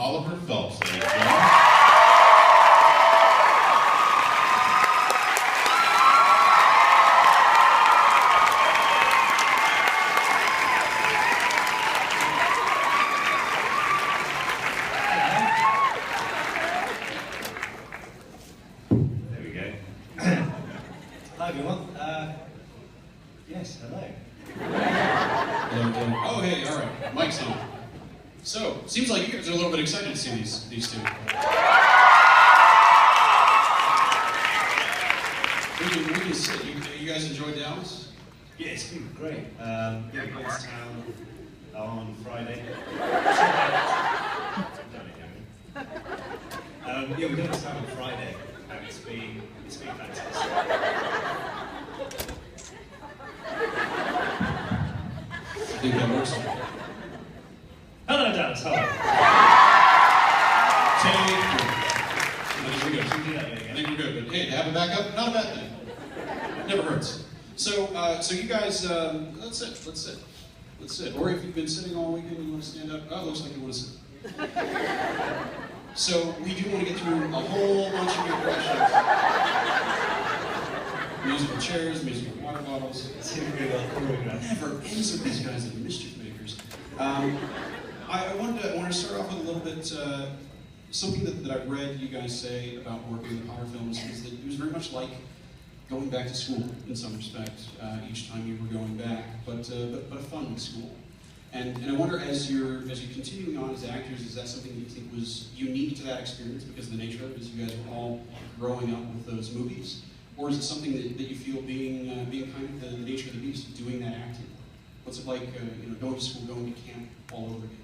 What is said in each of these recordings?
Oliver Phelps, ladies and gentlemen. There we go. Hi everyone. Yes, hello. Oh, hey, all right, mic's on. So, seems like you guys are a little bit excited to see these two. We can sit. You guys enjoyed Dallas? Yeah, it's been great. Yeah, we went to town on Friday. Yeah, we went to town on Friday, and it's been fantastic. I think that works. Hello, Dallas. Hello. I think we're good. I think we're good. But hey, to have it back up, not a bad thing. Never hurts. So you guys, let's sit. Or if you've been sitting all weekend, you want to stand up. Oh, it looks like you want to sit. So we do want to get through a whole bunch of your questions. Musical chairs, musical water bottles. It's really well choreographed. Never ends with these guys, the mischief makers. I wanted to start off with a little bit, something that I've read you guys say about working with horror films is that it was very much like going back to school in some respect, each time you were going back, but a fun school. And I wonder, as you're continuing on as actors, is that something that you think was unique to that experience because of the nature of it, as you guys were all growing up with those movies? Or is it something that you feel being kind of the nature of the beast, doing that acting? What's it like, going to school, going to camp all over again?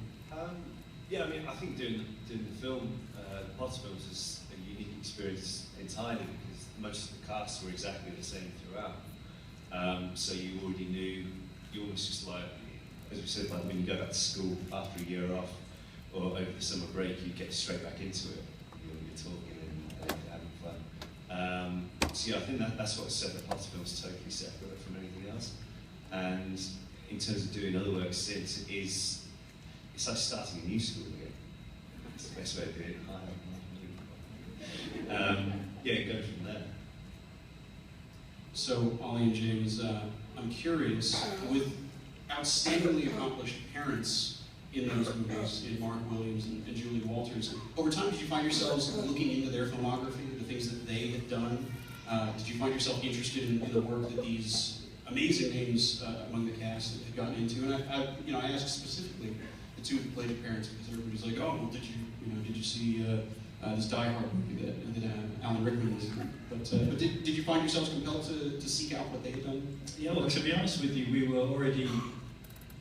Yeah, I mean, I think doing the film, Potter films is a unique experience entirely because most of the casts were exactly the same throughout. So you already knew, you almost just like, as we said, like when you go back to school after a year off or over the summer break, you get straight back into it. You're talking and having fun. So yeah, I think that's what set the Potter films totally separate from anything else. And in terms of doing other work since, it's like starting a new school again. It's the best way to do it. Yeah, go from there. So, Ollie and James, I'm curious, with outstandingly accomplished parents in those movies, in Mark Williams and Julie Walters, over time did you find yourselves looking into their filmography, the things that they had done? Did you find yourself interested in the work that these amazing names among the cast had gotten into? And I asked specifically the two who played the parents because everybody's like, oh, well, did you see this Die Hard movie that Alan Rickman was in? But did you find yourselves compelled to seek out what they had done? Yeah, well, to be honest with you, we were already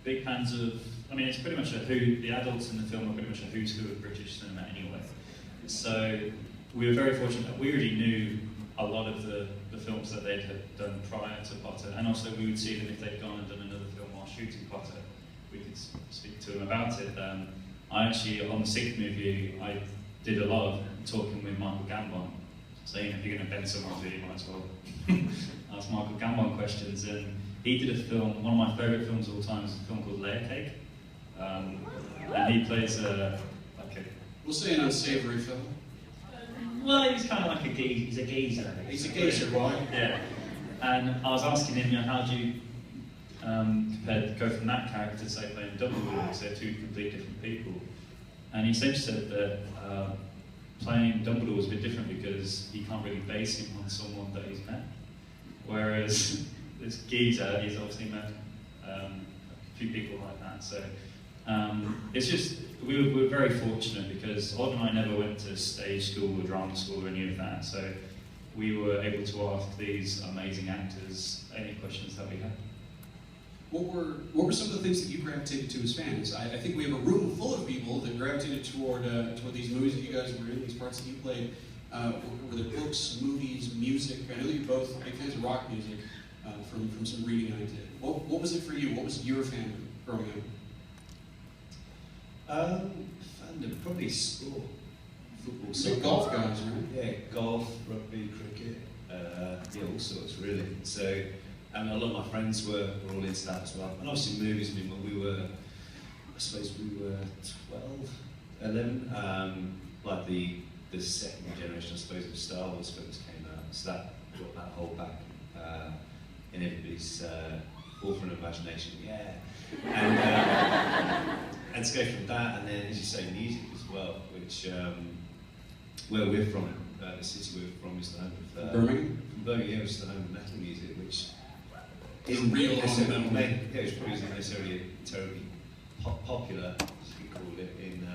big fans of. I mean, it's pretty much the adults in the film are pretty much a who's who of British cinema anyway. So we were very fortunate that we already knew a lot of the films that they'd had done prior to Potter, and also we would see them if they'd gone and done another film while shooting Potter. We could speak to them about it. I actually, on the sixth movie, I did a lot of talking with Michael Gambon, saying if you're going to bend someone to, you might as well ask Michael Gambon questions. And he did a film, one of my favourite films of all time is a film called Layer Cake. And he plays we'll say an unsavory film. Well, he's kind of like he's a geezer. He's a geezer, right? Yeah. And I was asking him, how do you go from that character to say playing Dumbledore, because they're two completely different people. And he essentially said that playing Dumbledore was a bit different because he can't really base him on someone that he's met. Whereas this geezer, he's obviously met a few people like that. So it's just, we were very fortunate because Odd and I never went to stage school or drama school or any of that. So we were able to ask these amazing actors any questions that we had. What were some of the things that you gravitated to as fans? I think we have a room full of people that gravitated toward these movies that you guys were in, these parts that you played. Were there books, movies, music? I know that you're both big fans of rock music from some reading I did. What was it for you? What was your fandom growing up? Fandom, probably sport. Football, soccer. Golf guys, right? Yeah, golf, rugby, cricket, yeah, all sorts really. So, and a lot of my friends were all into that as well. And obviously movies, I mean, when I suppose we were 12, 11. Like the second generation, I suppose, of Star Wars films came out, so that brought that whole back in everybody's forefront of imagination. Yeah, and to go from that, and then as you say, music as well, which where we're from, the city we're from is the home of Birmingham. From Birmingham, which is the home of metal music, which Isn't real necessarily, metal. yeah, which probably isn't necessarily terribly popular, as you could call it, in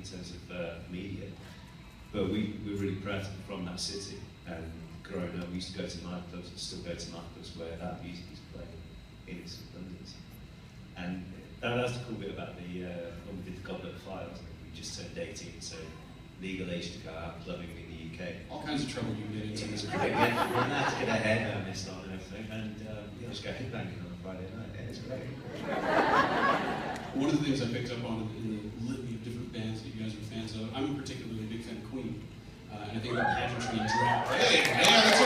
terms of media. But we're really proud to be from that city, and growing up, we used to go to nightclubs, and still go to nightclubs where that music is played in its abundance. And that's the cool bit about the when we did the Goblet of Fire, wasn't it? We just turned 18, so legal age to go out clubbing in the UK. All kinds of trouble you get into. It was great. We're allowed to get our hair messed on and everything, and yeah, just go headbanging on a Friday night. Yeah, it's great. One of the things I picked up on in the litany of different bands that you guys are fans of, I'm a particularly big fan of Queen. And I think about pageantry and drag. Hey, that's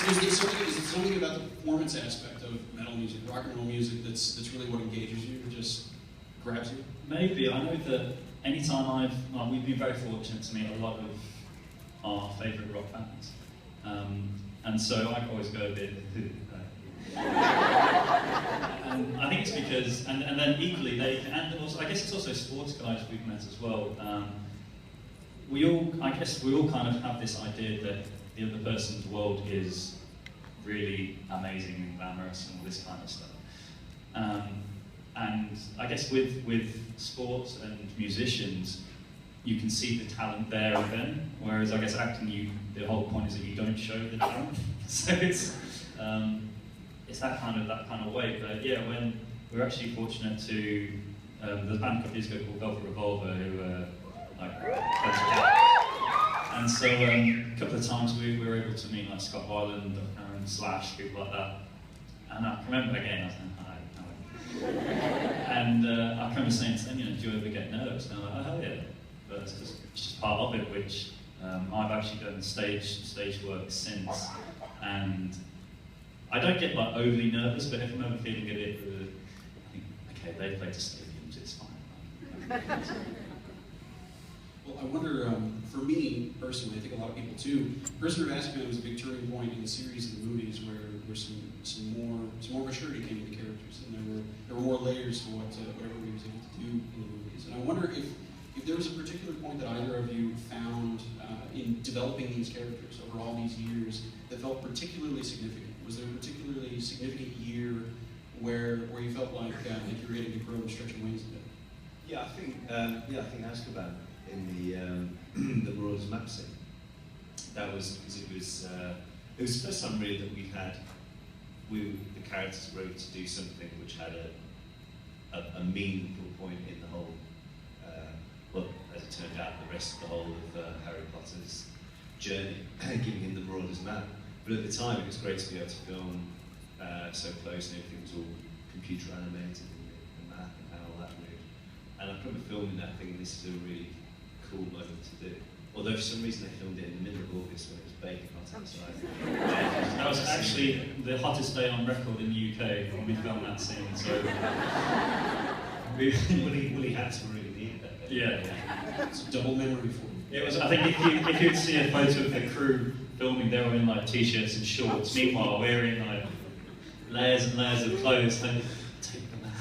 Queen. Is it something about the performance aspect of metal music, rock and roll music, that's really what engages you, or just grabs you? Maybe. I know that anytime we've been very fortunate to meet a lot of our favourite rock bands. And so I always go a bit, and I think it's because, and then equally and also, I guess it's also sports guys we've met as well. I guess we all kind of have this idea that the other person's world is really amazing and glamorous and all this kind of stuff. And I guess with sports and musicians, you can see the talent there and then, whereas I guess acting, the whole point is that you don't show the talent. So it's that kind of way. But yeah, when we're actually fortunate to, there's a band a couple years ago called Velvet Revolver who and so a couple of times we were able to meet like Scott Weiland, Aaron Slash, people like that. And I can remember again, I was like, hi. And I can remember saying to them, do you ever get nervous? And I'm like, oh hell yeah. But it's just part of it, which I've actually done stage work since, and I don't get like overly nervous, but if I'm ever feeling a bit, I think, okay, they play to stadiums, it's fine. Well, I wonder, for me personally, I think a lot of people too, Prisoner of Azkaban was a big turning point in the series and the movies where some more maturity came to the characters, and there were more layers to whatever we was able to do in the movies. And I wonder if there was a particular point that either of you found in developing these characters over all these years that felt particularly significant. Was there a particularly significant year where you felt like you were getting to grow and stretch your wings a bit? Yeah, I think Azkaban in the Marauders map scene. That was because it was the first time really that the characters were able to do something which had a meaningful point in the whole. Well, as it turned out, the rest of the whole of Harry Potter's journey, giving him the Marauders map. But at the time, it was great to be able to film so close, and everything was all computer animated, and the map and how all that moved. And I remember filming that thing, and this is a really cool moment to do. Although for some reason they filmed it in the middle of August when it was baking hot outside. That was actually the hottest day on record in the UK when we filmed that scene. So Willie had to really need that. Yeah. It's a double memory for you. It was. I think if you'd see a photo of the crew filming, they were in like t-shirts and shorts. Meanwhile, we're in like layers and layers of clothes. Like, take the map.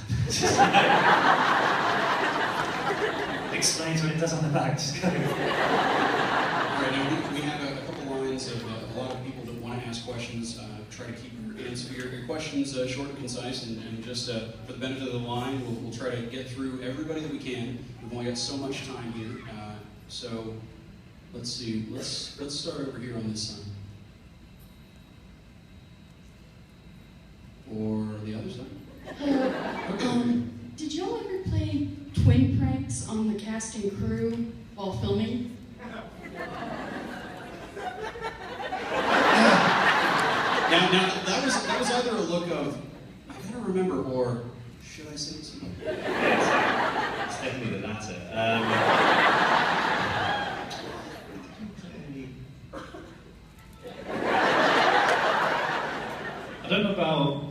Explains what it does on the back. Just go. All right, now we have a couple lines of a lot of people that want to ask questions. Try to keep your questions short and concise, and just for the benefit of the line, we'll try to get through everybody that we can. We've only got so much time here, so let's see. Let's start over here on this side, or the other side. Okay. Did y'all ever play twin pranks on the cast and crew while filming? Now that was either a look of I gotta remember, or should I say something? It's definitely the latter. I don't know about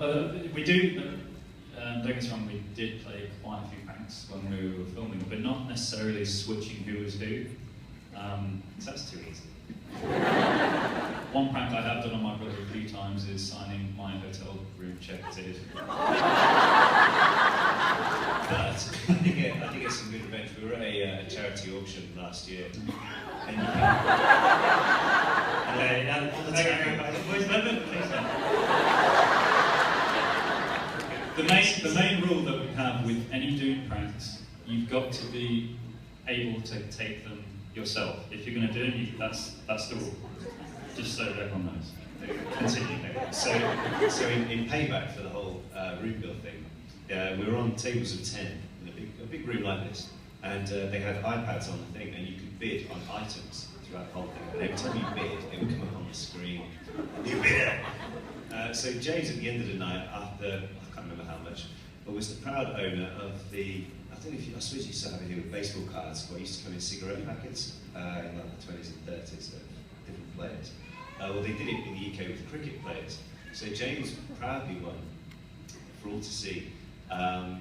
we do. Don't get us wrong, we did play quite a few pranks pranks when we were filming, but not necessarily switching who was who, because that's too easy. One prank I have done on my brother a few times is signing my hotel room check ticket. But I did get some good revenge. We were at a charity auction last year, and the main rule that we have with any doing pranks, you've got to be able to take them yourself. If you're going to do them, that's the rule. Just so everyone knows. continue. So in payback for the whole room bill thing, we were on tables of 10 in a big room like this, and they had iPads on the thing, and you could bid on items throughout the whole thing. And every time you bid, it would come up on the screen. New bidder. So James, at the end of the night, after I can't remember how much, but was the proud owner of the. I suppose you used to have it here with baseball cards, but used to come in cigarette packets in like the 20s and 30s of different players. Well, they did it in the UK with cricket players. So James proudly won, for all to see, 400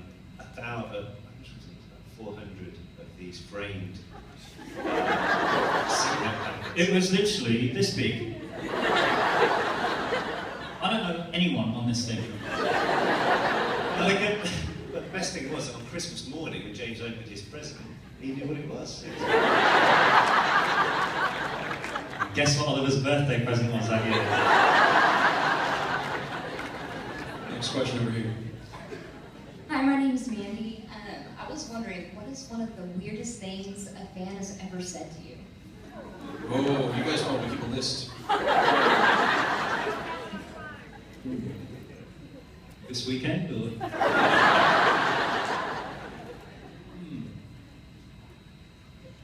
of these framed cigarette packets. It was literally this big. I don't know anyone on this thing. But the best thing was that on Christmas morning, when James opened his present, he knew what it was. Guess what Oliver's birthday present was that year? Next question over here. Hi, my name is Mandy. I was wondering, what is one of the weirdest things a fan has ever said to you? Oh, you guys probably keep a list. This weekend? Or?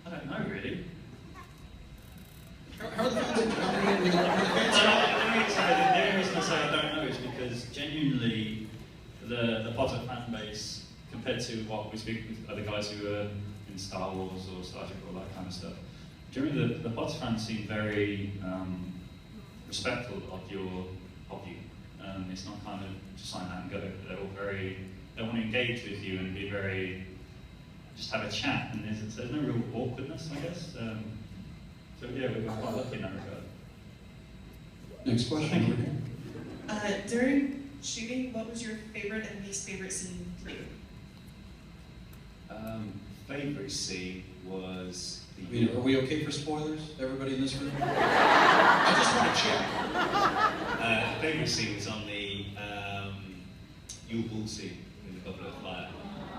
I don't know, really. How are the fans? The only reason I say I don't know is because genuinely the Potter fan base, compared to what we speak with other guys who are in Star Wars or Star Trek or that kind of stuff, generally the Potter fans seem very respectful of you. It's not kind of just sign that and go. They're all they want to engage with you and be very, just have a chat, and there's no real awkwardness, I guess. So yeah, we're quite lucky in that regard. Next question. During shooting, what was your favorite and least favorite scene for you? Favourite scene was the. I mean, are we okay for spoilers? Everybody in this room? I just want to check. Favourite scene was on the Yule Ball scene in the Goblet of Fire.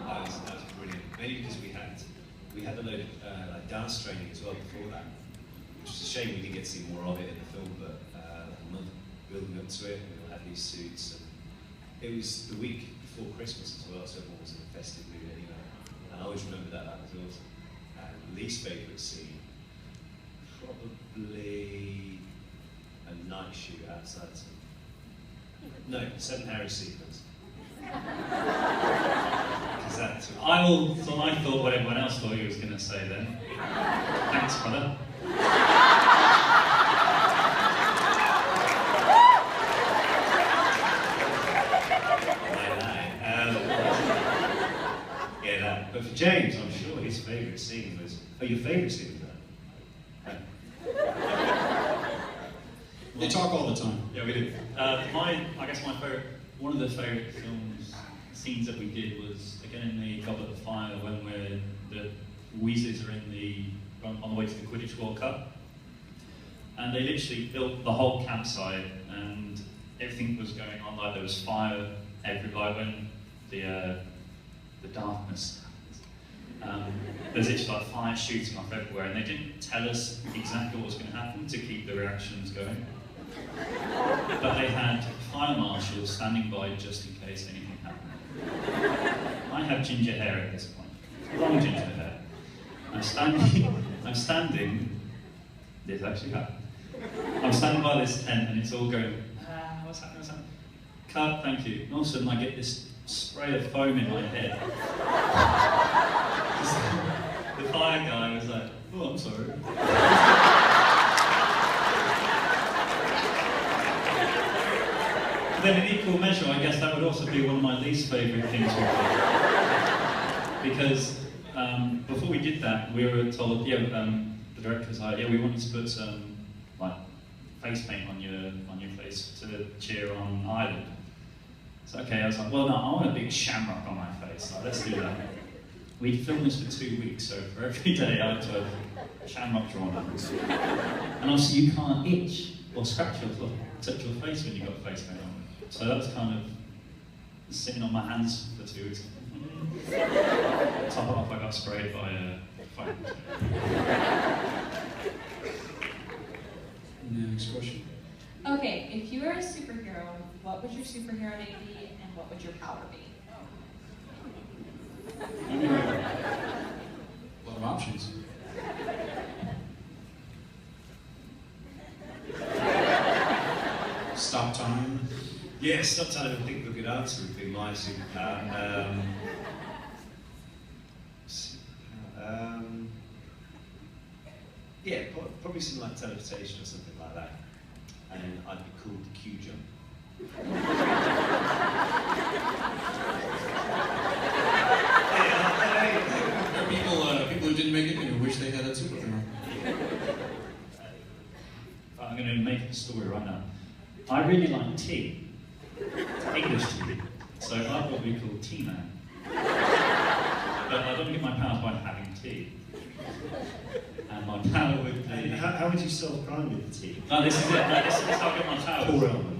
That was brilliant. Mainly because we had a load of like dance training as well before that, which was a shame we didn't get to see more of it in the film. But like a month building up to it, we all had these suits, and it was the week before Christmas as well, so everyone was in a festive mood anyway. And I always remember that. That was awesome. And least favourite scene, probably a night shoot outside. No, Seven Harry sequence. So I thought what everyone else thought he was going to say then. Thanks, brother. Yeah, that. But for James, I'm sure his favourite scene was. Oh, your favourite scene was that? They talk all the time. Yeah, we do. I guess one of the favourite scenes that we did was again in the Goblet of Fire when the Weasleys are on the way to the Quidditch World Cup, and they literally built the whole campsite and everything was going on, like there was fire everywhere when the darkness. There's literally like fire shooting off everywhere, and they didn't tell us exactly what was going to happen to keep the reactions going. But they had fire marshals standing by just in case anything happened. I have ginger hair at this point, long ginger hair. I'm standing, this actually happened. I'm standing by this tent and it's all going, what's happening? Cut, thank you. And all of a sudden I get this spray of foam in my head. The fire guy was like, oh, I'm sorry. Then in equal measure, I guess that would also be one of my least favourite things. because before we did that, we were told, the director was like, yeah, we want you to put some like face paint on your face to cheer on Ireland. So okay, I was like, well, no, I want a big shamrock on my face. Like, let's do that. We'd filmed this for 2 weeks, so for every day I had to have a shamrock drawn up. And obviously you can't itch or scratch or touch your face when you've got face paint on. So that was kind of sitting on my hands for 2 weeks. Top it off, I got sprayed by a fire. Next question. Okay, if you were a superhero, what would your superhero name be and what would your power be? A lot of options. Stop time. Yeah, stop time and think of a good answer would be my superpower. Yeah, probably something like teleportation or something like that. And I'd be called the Q jump. There are people who didn't make it and who wish they had that superpower. I'm going to make up a story right now. I really like tea, English tea, so I would be called Tea Man. But I don't get my powers by having tea. And my power would be... How would you solve crime with the tea? No, this is it. No, this is how I get my powers. Poor Elman.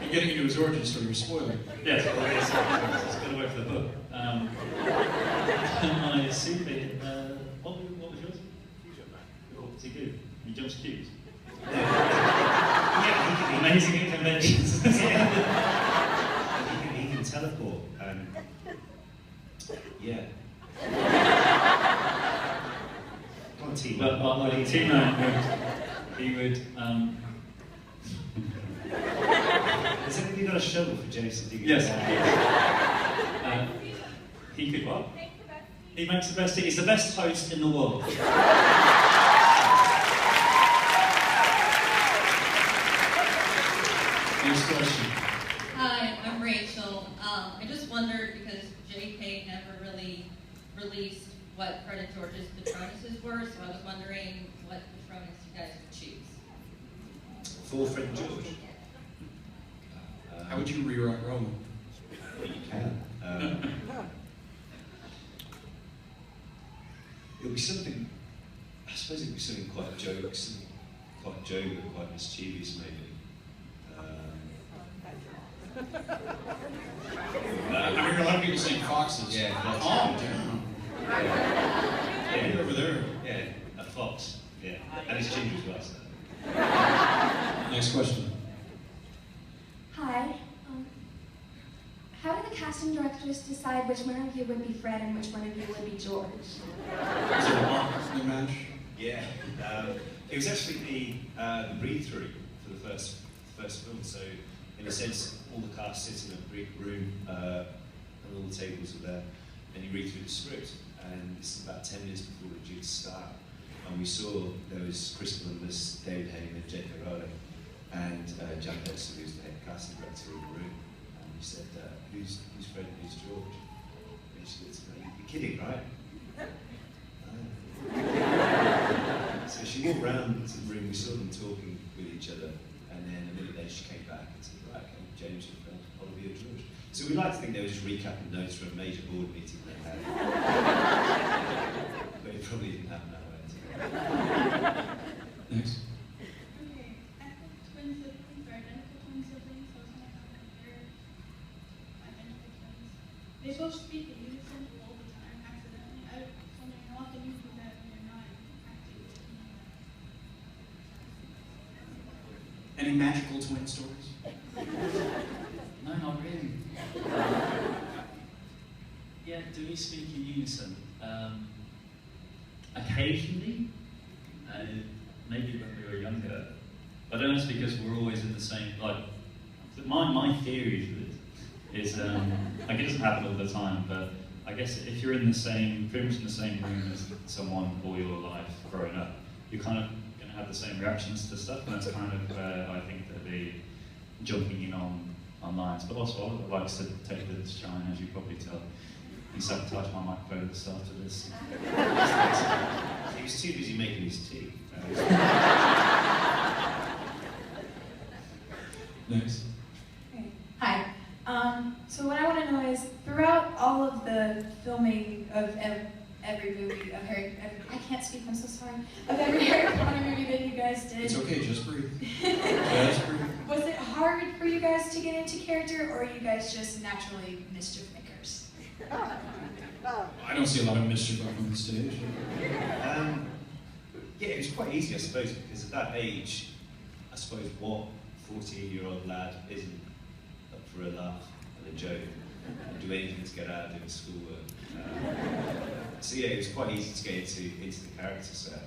You're getting into his origin story, you're spoiling. Yes, it's got to wait for the book. My super... what was yours? What does he do? He jumps cubes. Yeah, Amazing at conventions. he can teleport. Yeah. Come on, team. But Tina, he would... Has anybody got a shovel for Jason digging? Yes. He could what? He makes the best tea. He's the best host in the world. Next question. Hi, I'm Rachel. I just wondered, because JK never really released what Fred and George's Patronuses were, so I was wondering what Patronus you guys would choose. For Fred and George. How would you rewrite Roman? You can. It'll be something, I suppose it'll be something quite jokes, quite jovial, quite mischievous maybe. I hear a lot of people saying foxes. Yeah, foxes. Calm down. Yeah, You're over there. Yeah, a fox. Yeah, and it's ginger as well. So. Next question. Hi. How do the casting directors decide which one of you would be Fred and which one of you would be George? Is it a walk-through match? Yeah, it was actually the read-through for the first film. So, in a sense, all the cast sits in a big room, and all the tables are there, and you read through the script. And it's about 10 minutes before we're due to start, and we saw there was Chris Columbus, David Hayman, Jake Rowley, and Jack Dexter, who's the head casting director in the room. And he said, "Who's Fred and who's George?" And she said, "You're kidding, right?" So she walked round to the room, we saw them talking with each other, and then a minute later she came back and said, "Right, okay, James and Fred, Olivia George." So we like to think they were just recapping notes from a major board meeting they had. But it probably didn't happen that way. Next. Okay, I have twin siblings, or identical twin siblings, so it's not that they're identical twins. They both speak in unison all the time, accidentally. I was wondering how often you do that when you're not acting. Any magical twin stories? No, not really. Yeah, do we speak in unison? Occasionally, maybe when we were younger. I don't know if it's because we're always in the same, like, my theory of it is, like, it doesn't happen all the time, but I guess if you're in the same, pretty much in the same room as someone all your life growing up, you're kind of going to have the same reactions to stuff, and that's kind of where I think that the jumping in on lines, but also I likes to take the shine, as you probably tell. He sabotaged my microphone at the start of this. He was too busy making his tea. Next. Okay. Hi. So what I want to know is, throughout all of the filming of every movie of I can't speak, I'm so sorry, of every Harry Potter movie that you guys did. It's okay, just breathe. Just breathe. Was it hard for you guys to get into character, or are you guys just naturally mischief makers? I don't see a lot of mischief up on the stage. Yeah, it was quite easy, I suppose, because at that age, I suppose what 14-year-old lad isn't up for a laugh and a joke and do anything to get out of doing schoolwork. So yeah, it was quite easy to get into the character set.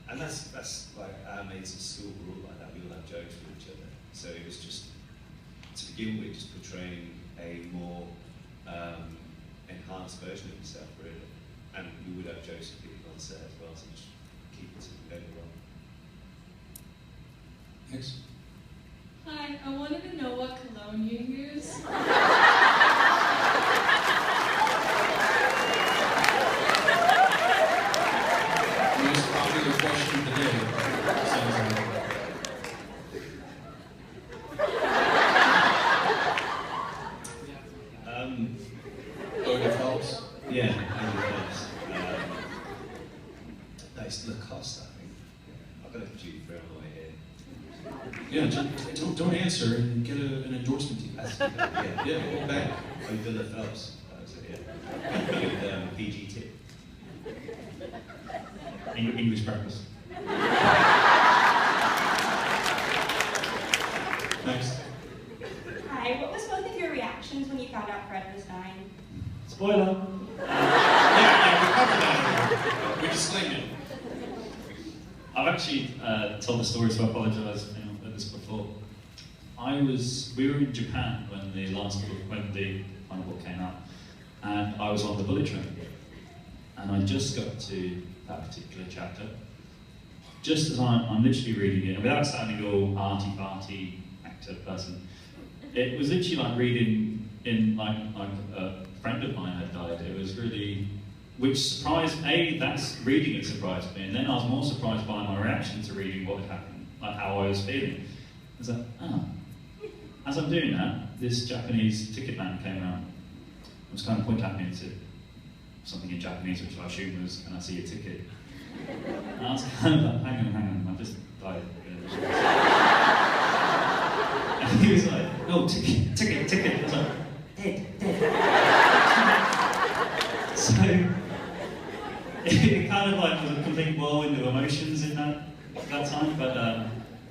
And that's like our mates at school were all like that. We all have jokes with each other. So it was just, to begin with, just portraying a more enhanced version of yourself, really. And we would have jokes with people on set as well, so just keep it going well. Next. Hi, I wanted to know what cologne you use. Most popular question of the day. Sounds like. Phelps. Yeah, Phelps. That's Lacoste, I think. Yeah. I've got a duty for on the way here. Yeah, don't answer and get an endorsement deal. Yeah, hold back. Oh, you've done the Phelps. That was it, yeah. With PG tip. English breakfast. Next. Hi, what was both of your reactions when you found out Fred was dying? Spoiler. Yeah, we covered that. We disclaimed it. I've actually told the story, so I apologise for this before. We were in Japan when the final book came out, and I was on the bullet train, and I just got to that particular chapter. Just as I'm literally reading it, and without sounding all arty-farty actor person, it was literally like reading in like a friend of mine had died. It was really, which surprised, that's reading it surprised me, and then I was more surprised by my reaction to reading what had happened, like how I was feeling. I was like, oh. As I'm doing that, this Japanese ticket man came around. I was kind of pointing at me and said something in Japanese, which I assume was, can I see your ticket? And I was kind of like, hang on, I just died. And he was like, no, ticket. I was like, dead. So, it kind of like was a complete whirlwind of emotions in that time, but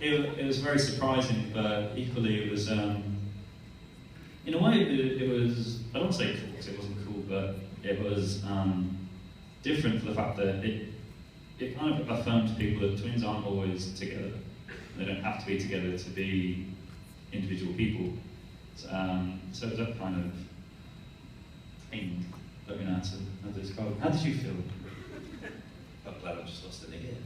it was very surprising, but equally it was, in a way it was, I don't want to say cool because it wasn't cool, but it was different for the fact that it kind of affirmed to people that twins aren't always together. They don't have to be together to be individual people. So it was that kind of thing that we know how to describe. How did you feel? I'm glad I just lost an ear.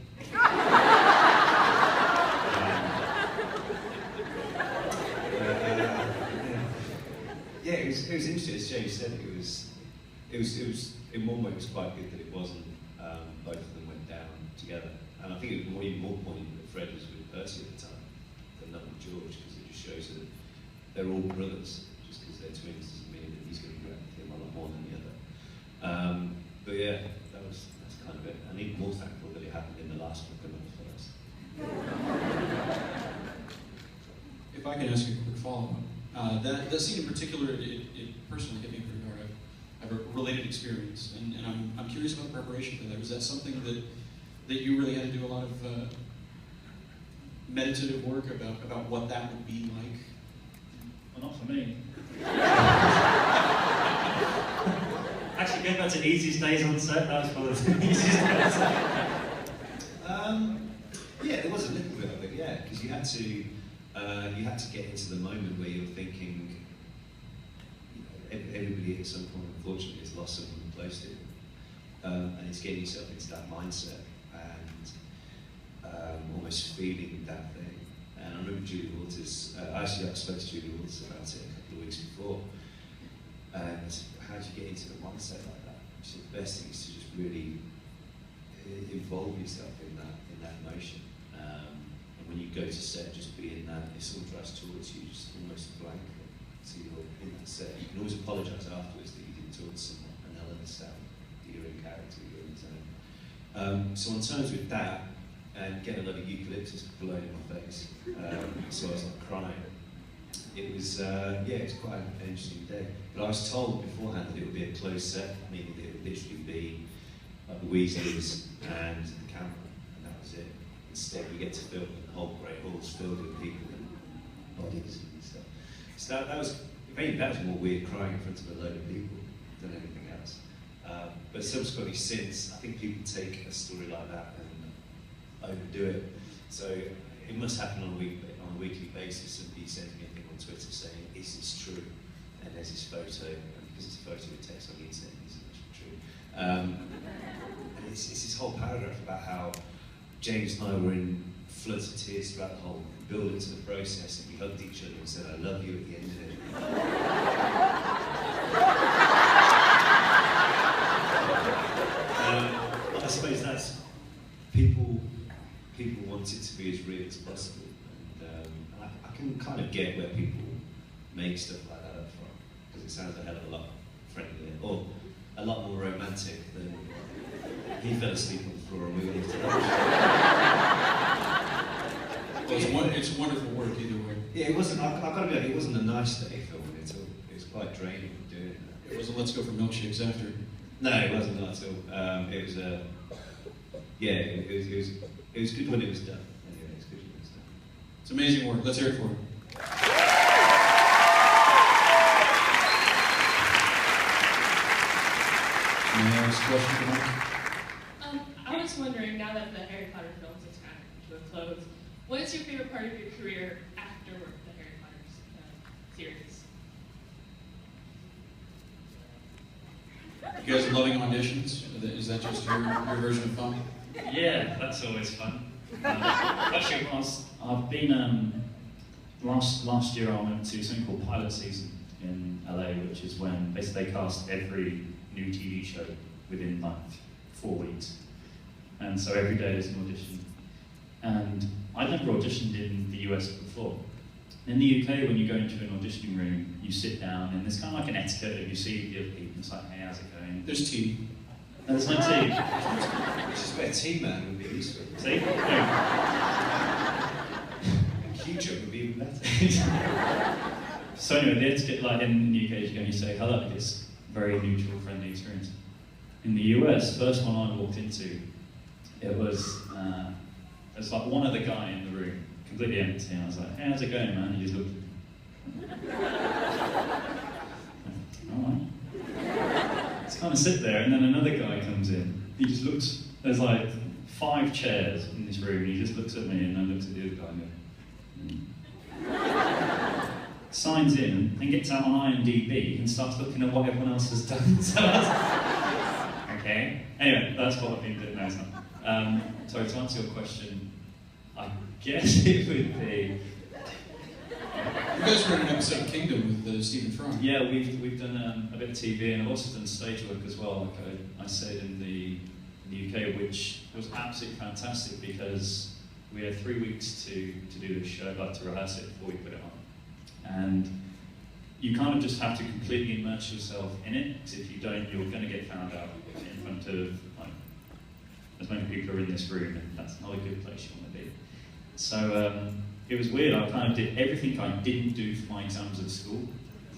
Yeah, it was interesting. As James said, it was in one way it was quite good that it wasn't both of them went down together. And I think it was even more poignant that Fred was with Percy at the time than not with George, because it just shows that they're all brothers. Just because they're twins doesn't mean that he's going to be around with him a lot more than the other. But yeah, that's kind of it. And even more thankful that it happened in the last book and not the first. If I can ask you a quick follow-up. That scene in particular, it personally hit me pretty hard. I have a related experience, and I'm curious about the preparation for that. Was that something that you really had to do a lot of meditative work about what that would be like? Well, not for me. Actually, going back to easiest days on set, that was probably the easiest days. Yeah, there was a little bit of it, yeah, because you had to get into the moment where you're thinking, everybody at some point, unfortunately, has lost someone close to them. And it's getting yourself into that mindset and almost feeling that thing. And I remember Julie Waters, I spoke to Julie Waters about it a couple of weeks before, and how do you get into the mindset like that? So the best thing is to just really involve yourself in that emotion. And when you go to set, just be in that, it's all dressed towards you, just almost blank. So you're in that set. You can always apologise afterwards that you didn't talk to someone, and they'll understand that you're in character, you're in zone. So on terms with that, and getting a lot of eucalyptus blowing in my face, so I was like crying. It was, it was quite an interesting day. But I was told beforehand that it would be a closed set, meaning that it would literally be like the Weasleys and the camera, and that was it. Instead, we get to film in the whole Great Hall's filled with people and bodies and stuff. So that was, if anything, that was more weird crying in front of a load of people than anything else. But subsequently since, I think people take a story like that and overdo it. So it must happen on a weekly basis. Somebody sends me a thing on Twitter saying, "Is this true?" And there's this photo, and because it's a photo with text on the internet, it isn't actually true. And it's this whole paragraph about how James and I were in floods of tears throughout the whole build into the process, and we hugged each other and said, "I love you" at the end of it. I suppose that's people want it to be as real as possible, and I can kind of get where people make stuff like that up front, because it sounds a hell of a lot friendlier, or a lot more romantic than he fell asleep on the floor and we went into lunch. Well, it's wonderful work either way. Yeah, it wasn't, I've got to be honest, it wasn't a nice day filming it all. It was quite draining doing it. It wasn't let's go for milkshakes after. No, it wasn't that at all. It was it was good when it was done. Anyway, it's good when it was done. It's amazing work. Let's hear it for him. Next question for Mike. I was wondering, now that the Harry Potter films have kind of come to a close, what is your favorite part of your career after the Harry Potter series? You guys are loving auditions? Is that just your version of fun? Yeah, that's always fun. Actually, I've been last year I went to something called Pilot Season in LA, which is when basically they cast every new TV show within like 4 weeks, and so every day there's an audition. And I'd never auditioned in the US before. In the UK, when you go into an auditioning room, you sit down, and there's kind of like an etiquette that you see the other people. It's like, "Hey, how's it going?" There's tea. No, there's no tea. Which is where Tea Man would be useful. See? Yeah. Q-Jump would be even better. So anyway, the etiquette, like in the UK, you go and you say hello. It's a very neutral, friendly experience. In the US, first one I walked into, it was like one other guy in the room, completely empty, and I was like, "Hey, how's it going, man?" He just looked at me. Alright. Just kind of sit there, and then another guy comes in. He just looks, there's like 5 chairs in this room, and he just looks at me, and then looks at the other guy and goes, signs in, and gets out on IMDb, and starts looking at what everyone else has done. So that's, okay. Anyway, that's what I've been doing now. So to answer your question, I guess it would be... You guys were in an episode of Kingdom with Stephen Fry. Yeah, we've done a bit of TV, and I've also done stage work as well, like I said in the UK, which was absolutely fantastic because we had 3 weeks to do this show, like to rehearse it before we put it on. And you kind of just have to completely immerse yourself in it, because if you don't, you're going to get found out in front of like as many people are in this room, and that's not a good place you want to be. So it was weird. I kind of did everything I didn't do for my exams at school,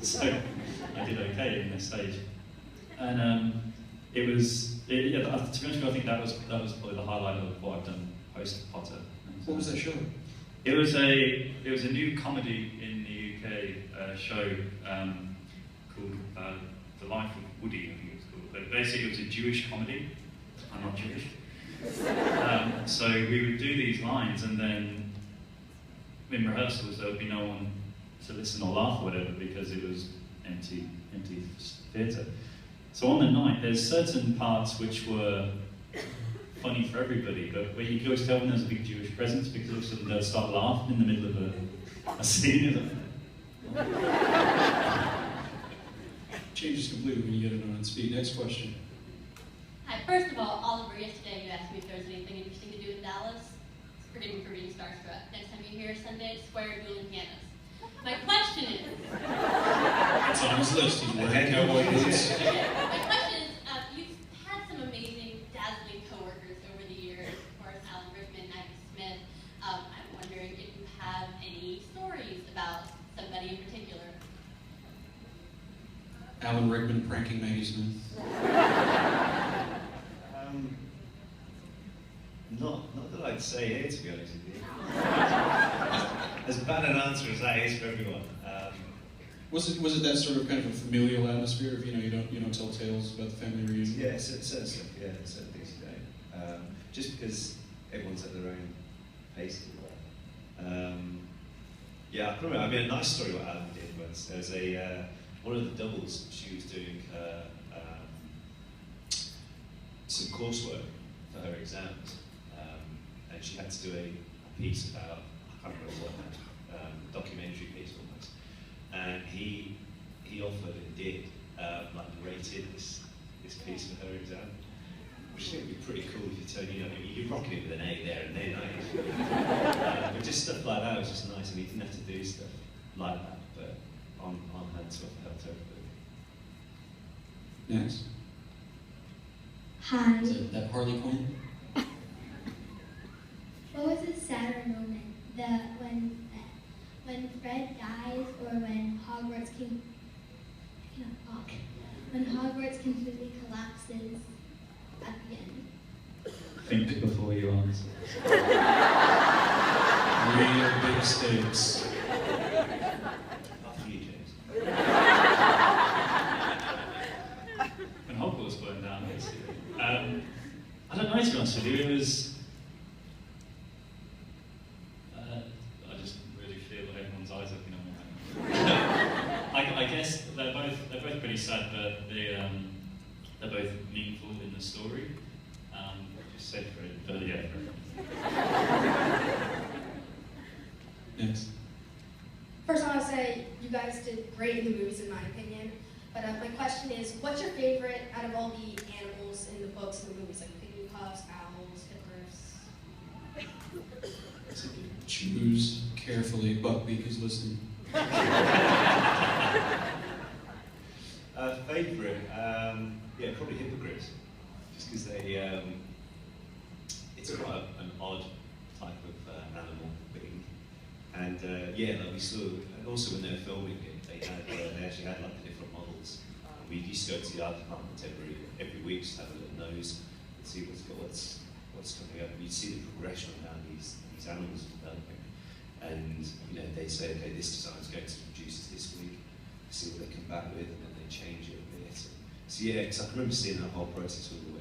so I did okay in this stage. And it was, to be honest with you, I think that was probably the highlight of what I've done post Potter. What was that show? It was a new comedy in the UK show called The Life of Woody, I think it was called. But basically, it was a Jewish comedy. I'm not Jewish. So we would do these lines, and then in rehearsals there would be no one to listen or laugh or whatever because it was empty theatre. So on the night, there's certain parts which were funny for everybody, but where you could always tell when there's a big Jewish presence because all of a sudden they'll start laughing in the middle of a scene. changes completely when you get it on its feet. Next question. Hi, first of all, Oliver, yesterday you asked me if there was anything interesting to do in Dallas. Forgive me for being starstruck. Next time you're here, Sunday at Square dueling pianos. My question is... It's on his list. He's wearing cowboy boots. My question is, you've had some amazing, dazzling coworkers over the years. Of course, Alan Rickman, Maggie Smith. I'm wondering if you have any stories about somebody in particular. Alan Rickman pranking Maggie Smith. Not that I'd say here, to be honest with you. As bad an answer as that is for everyone. Was it that sort of kind of a familial atmosphere of, you don't tell tales about the family reunion? Yeah, certain stuff, yeah, certain things you don't. Just because everyone's at their own pace as well. Yeah, I remember, a nice story what Alan did was there was one of the doubles, she was doing her, some coursework for her exams, and she had to do a piece about, I can't remember what, documentary piece almost, and he offered and did, narrated this piece for her exam, which I think would be pretty cool if you turn, you're rocking it with an A there and then, but just stuff like that was just nice, and he didn't have to do stuff like that, but on hand sort of helped everybody. Next. Hi. Is it that Harley Quinn? What was a sadder moment? When Fred dies, or when Hogwarts when Hogwarts completely collapses at the end? Think before you answer. Real big stakes. After you, James. When Hogwarts burned down, basically. I don't know, to be honest with you, it was... I just really feel like everyone's eyes looking at me. I guess they're both pretty sad, but they're both meaningful in the story. Just said for it, but yeah. Next. First, I want to say you guys did great in the movies, in my opinion. But my question is, what's your favorite out of all the animals in the books and the movies, like pygmy puffs, owls, hippogriffs? Choose carefully. Buckbeak is listening. Favourite? Yeah, probably hippogriffs. Just because they, it's quite an odd type of animal being. And yeah, like we saw, and also when they were filming it, they actually had like the different models. And we used to go to the art department every week to have a little nose and see what's coming up. And you'd see the progression on how these animals are developing. And they'd say, okay, this design's going to produce this week, see what they come back with, and then they change it a bit. So yeah, because I can remember seeing that whole process all the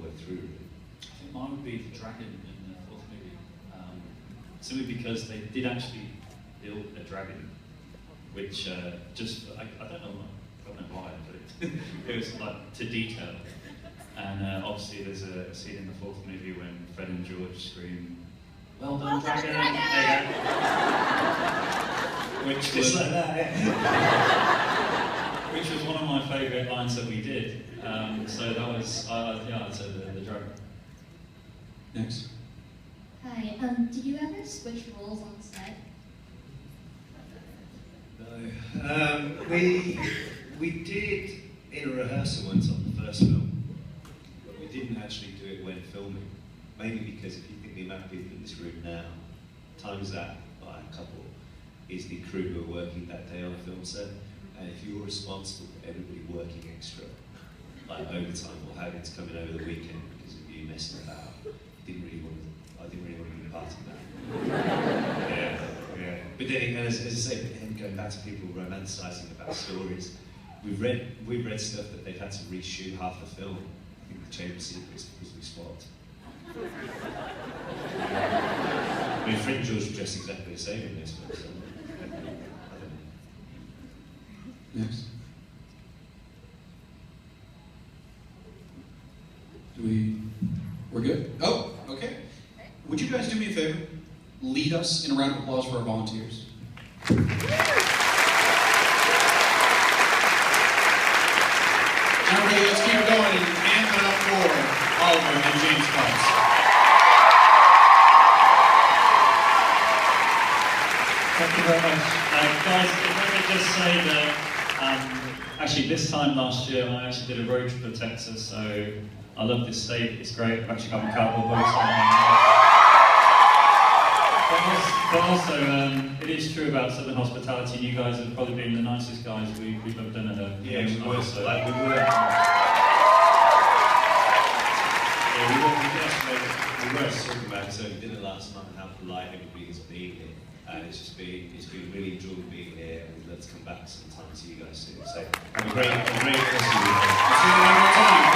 way through. Really. I think mine would be the dragon in the fourth movie. Simply because they did actually build a dragon, which I don't know why, but it was like to detail. And obviously there's a scene in the fourth movie when Fred and George scream, "Well done, dragon!" There you go. Which was like that, yeah. Which was one of my favourite lines that we did. So that was, I'd say the dragon. Next. Hi, did you ever switch roles on set? No. We did in a rehearsal once on the first film, but we didn't actually do it when filming. Mainly because if you think the amount of people in this room now, times that by a couple, is the crew who are working that day on a film set. And if you're responsible for everybody working extra, like overtime or having to come in over the weekend because of you messing about, I didn't really want to be part of that. Yeah. But then, as I say, going back to people romanticising about stories, we've read stuff that they've had to reshoot half the film. I think the Chamber of Secrets because we swapped. I mean, Fred and George were dressed exactly the same in this one, so I don't know. Next. We're good? Oh, okay. Would you guys do me a favor? Lead us in a round of applause for our volunteers. James Phelps. Thank you very much. Guys, if I could just say that actually this time last year I actually did a road trip to Texas, so I love this state, it's great. I've actually got my cowboy boots on. But also, it is true about Southern hospitality, and you guys have probably been the nicest guys we've ever done at a Yeah, we were. so. Like, we were. Yeah, we were talking about it, so we did it last night and how polite everybody's been here. And it's been really enjoyable being here, and we'd love to come back sometime to you guys soon. So have a great rest of the week. See you one more time.